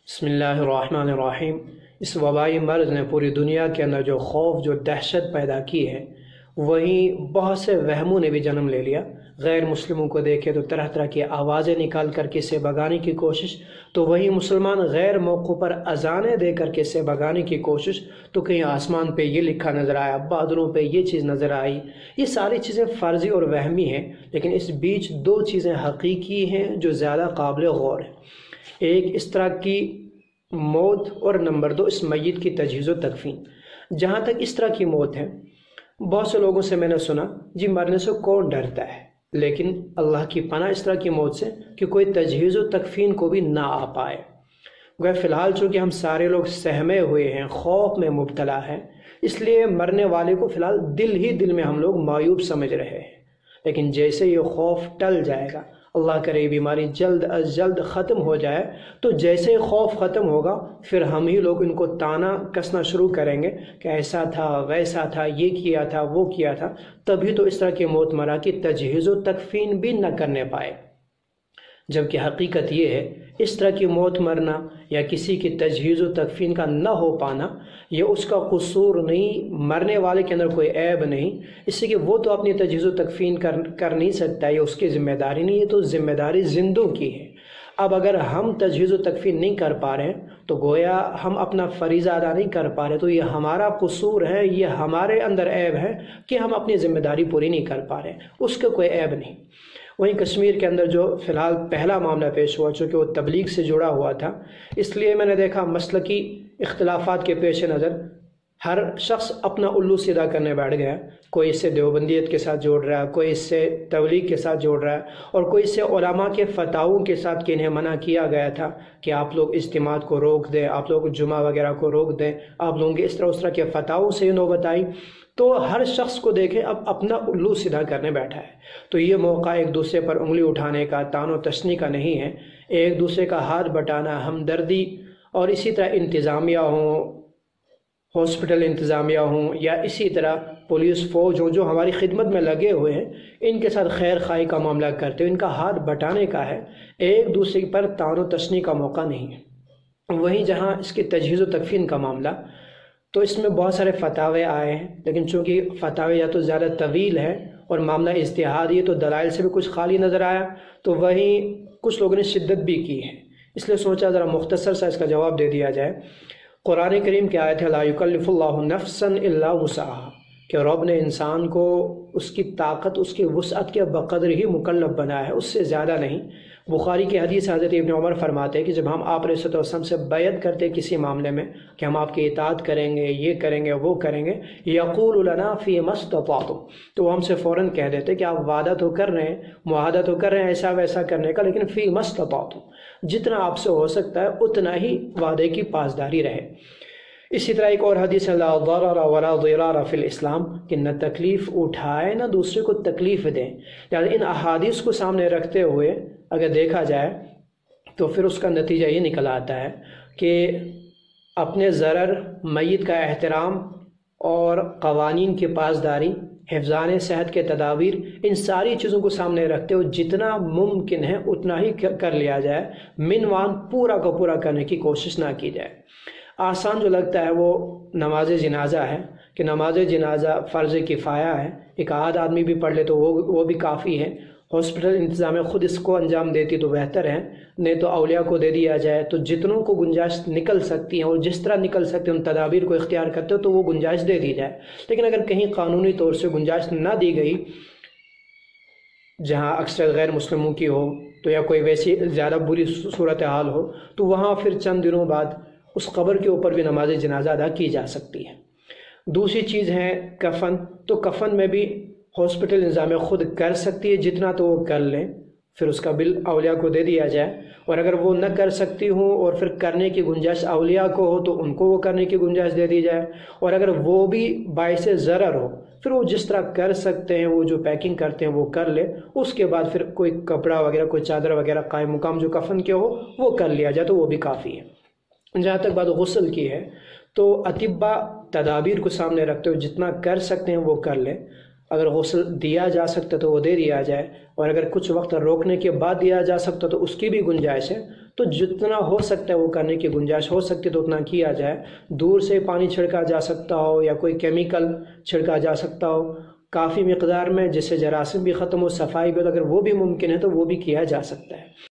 بسم اللہ الرحمن الرحیم۔ اس وبائی مرض نے پوری دنیا کے اندر جو خوف جو دہشت پیدا کی ہے، وہیں بہت سے وہموں نے بھی جنم لے لیا۔ غیر مسلموں کو دیکھے تو طرح طرح کی آوازیں نکال کر کے اسے بھگانے کی کوشش، تو وہیں مسلمان غیر موقع پر اذانیں دے کر کے اسے بھگانے کی کوشش، تو کہیں آسمان پہ یہ لکھا نظر آیا، بادلوں پہ یہ چیز نظر آئی۔ یہ ساری چیزیں فرضی اور وہمی ہیں، لیکن اس بیچ دو چیزیں حقیقی ہیں جو زیادہ قابل غور ہیں۔ ایک اس طرح کی موت، اور نمبر دو اس میت کی تجہیز و تکفین۔ جہاں تک اس طرح کی موت ہے، بہت سے لوگوں سے میں نے سنا جی مرنے سے کون ڈرتا ہے، لیکن اللہ کی پناہ اس طرح کی موت سے کہ کوئی تجہیز و تکفین کو بھی نہ آ پائے۔ گویا فی الحال چونکہ ہم سارے لوگ سہمے ہوئے ہیں، خوف میں مبتلا ہیں، اس لیے مرنے والے کو فی الحال دل ہی دل میں ہم لوگ معیوب سمجھ رہے ہیں، لیکن جیسے یہ خوف ٹل جائے گا، اللہ کرے یہ بیماری جلد از جلد ختم ہو جائے، تو جیسے خوف ختم ہوگا پھر ہم ہی لوگ ان کو تانا کسنا شروع کریں گے کہ ایسا تھا ویسا تھا، یہ کیا تھا وہ کیا تھا، تبھی تو اس طرح کی موت مرا کی تجہیز و تکفین بھی نہ کرنے پائے۔ جبکہ حقیقت یہ ہے اس طرح کی موت مرنا یا کسی کی تجہیز و تکفین کا نہ ہو پانا یہ اس کا قصور نہیں، مرنے والے کے اندر کوئی عیب نہیں، اس سے کہ وہ تو اپنی تجہیز و تکفین کر نہیں سکتا، یہ اس کی ذمہ داری نہیں، یہ تو ذمہ داری زندوں کی ہے۔ اب اگر ہم تجہیز و تکفین نہیں کر پا رہے تو گویا ہم اپنا فریضہ ادا نہیں کر پا رہے، تو یہ ہمارا قصور ہے، یہ ہمارے اندر عیب ہے کہ ہم اپنی ذمہ داری پوری نہیں کر پا رہے، اس کا کوئی عیب نہیں۔ وہیں کشمیر کے اندر جو فی الحال پہلا معاملہ پیش ہوا، چونکہ وہ تبلیغ سے جڑا ہوا تھا، اس لیے میں نے دیکھا مسلکی اختلافات کے پیش نظر ہر شخص اپنا الو سیدھا کرنے بیٹھ گیا۔ کوئی اس سے دیوبندیت کے ساتھ جوڑ رہا ہے، کوئی اس سے تبلیغ کے ساتھ جوڑ رہا ہے، اور کوئی اس سے علماء کے فتاووں کے ساتھ کہ انہیں منع کیا گیا تھا کہ آپ لوگ اجتماعات کو روک دیں، آپ لوگ جمعہ وغیرہ کو روک دیں، آپ لوگوں کے اس طرح کے فتاووں سے یہ نوبت آئی، تو ہر شخص کو دیکھیں اب اپنا الو سیدھا کرنے بیٹھا ہے۔ تو یہ موقع ایک دوسرے پر انگلی اٹھانے کا، تان و تشنی کا نہیں ہے، ایک دوسرے کا ہاتھ بٹانا، ہمدردی، اور اسی طرح انتظامیہ ہوں، ہاسپٹل انتظامیہ ہوں، یا اسی طرح پولیس فوج ہوں جو ہماری خدمت میں لگے ہوئے ہیں، ان کے ساتھ خیر خواہی کا معاملہ کرتے ہوئے ان کا ہاتھ بٹانے کا ہے، ایک دوسرے پر تان و تشنی کا موقع نہیں ہے۔ وہیں جہاں اس کی تجہیز و تکفین کا معاملہ، تو اس میں بہت سارے فتاوے آئے ہیں، لیکن چونکہ فتاوے یا تو زیادہ طویل ہے اور معاملہ اجتہادی ہے تو دلائل سے بھی کچھ خالی نظر آیا، تو وہیں کچھ لوگوں نے شدت بھی کی ہے، اس لیے سوچا ذرا مختصر سا اس کا جواب دے دیا جائے۔ قرآن کریم کی آیت ہے لا یکلف اللہ نفسا الا وسعہا، کہ رب نے انسان کو اس کی طاقت، اس کی وسعت کے بقدر ہی مکلف بنایا ہے، اس سے زیادہ نہیں۔ بخاری کی حدیث حضرت ابن عمر فرماتے ہیں کہ جب ہم آپ علیہ السلام سے بیعت کرتے کسی معاملے میں کہ ہم آپ کی اطاعت کریں گے، یہ کریں گے، وہ کریں گے، یقول لنا فی ما استطعتم، تو وہ ہم سے فوراً کہہ دیتے کہ آپ وعدہ تو کر رہے ہیں، معاہدہ تو کر رہے ہیں ایسا ویسا کرنے کا، لیکن فی ما استطعتم، جتنا آپ سے ہو سکتا ہے اتنا ہی وعدے کی پاسداری رہے۔ اسی طرح ایک اور حدیث ہے لا ضرر ولا ضرار فی الاسلام، کہ نہ تکلیف اٹھائے نہ دوسرے کو تکلیف دیں۔ لہٰذا ان احادیث کو سامنے رکھتے ہوئے اگر دیکھا جائے تو پھر اس کا نتیجہ یہ نکل آتا ہے کہ اپنے ضرر، میت کا احترام اور قوانین کی پاسداری، حفظان صحت کے تدابیر، ان ساری چیزوں کو سامنے رکھتے ہوئے جتنا ممکن ہے اتنا ہی کر لیا جائے، منوان پورا کا پورا کرنے کی کوشش نہ کی جائے۔ آسان جو لگتا ہے وہ نماز جنازہ ہے، کہ نماز جنازہ فرض کفایہ ہے، ایک آدھ آدمی بھی پڑھ لے تو وہ بھی کافی ہے، ہاسپٹل انتظامیہ خود اس کو انجام دیتی تو بہتر ہے، نہیں تو اولیاء کو دے دیا جائے، تو جتنوں کو گنجائش نکل سکتی ہیں اور جس طرح نکل سکتے ہیں ان تدابیر کو اختیار کرتے ہو تو وہ گنجائش دے دی جائے۔ لیکن اگر کہیں قانونی طور سے گنجائش نہ دی گئی، جہاں اکثر غیر مسلموں کی ہو تو یا کوئی ویسی زیادہ بری صورتحال ہو، تو وہاں پھر چند دنوں بعد اس قبر کے اوپر بھی نماز جنازہ ادا کی جا سکتی ہے۔ دوسری چیز ہے کفن، تو کفن میں بھی ہاسپٹل انتظامیہ خود کر سکتی ہے، جتنا تو وہ کر لیں، پھر اس کا بل اولیاء کو دے دیا جائے، اور اگر وہ نہ کر سکتی ہوں اور پھر کرنے کی گنجائش اولیاء کو ہو تو ان کو وہ کرنے کی گنجائش دے دی جائے، اور اگر وہ بھی باعث ضرر ہو پھر وہ جس طرح کر سکتے ہیں، وہ جو پیکنگ کرتے ہیں وہ کر لے، اس کے بعد پھر کوئی کپڑا وغیرہ، کوئی چادر وغیرہ قائم مقام جو کفن کے ہو وہ کر لیا جائے تو وہ بھی کافی ہے۔ جہاں تک بات غسل کی ہے تو اطباء تدابیر کو سامنے رکھتے ہوئے جتنا کر سکتے ہیں وہ کر لیں، اگر غسل دیا جا سکتا تو وہ دے دیا جائے، اور اگر کچھ وقت روکنے کے بعد دیا جا سکتا تو اس کی بھی گنجائش ہے، تو جتنا ہو سکتا ہے وہ کرنے کی گنجائش ہو سکتی ہے تو اتنا کیا جائے. دور سے پانی چھڑکا جا سکتا ہو یا کوئی کیمیکل چھڑکا جا سکتا ہو کافی مقدار میں، جس سے جراثیم بھی ختم ہو، صفائی بھی ہو، اگر وہ بھی ممکن ہے تو وہ بھی کیا جا سکتا ہے.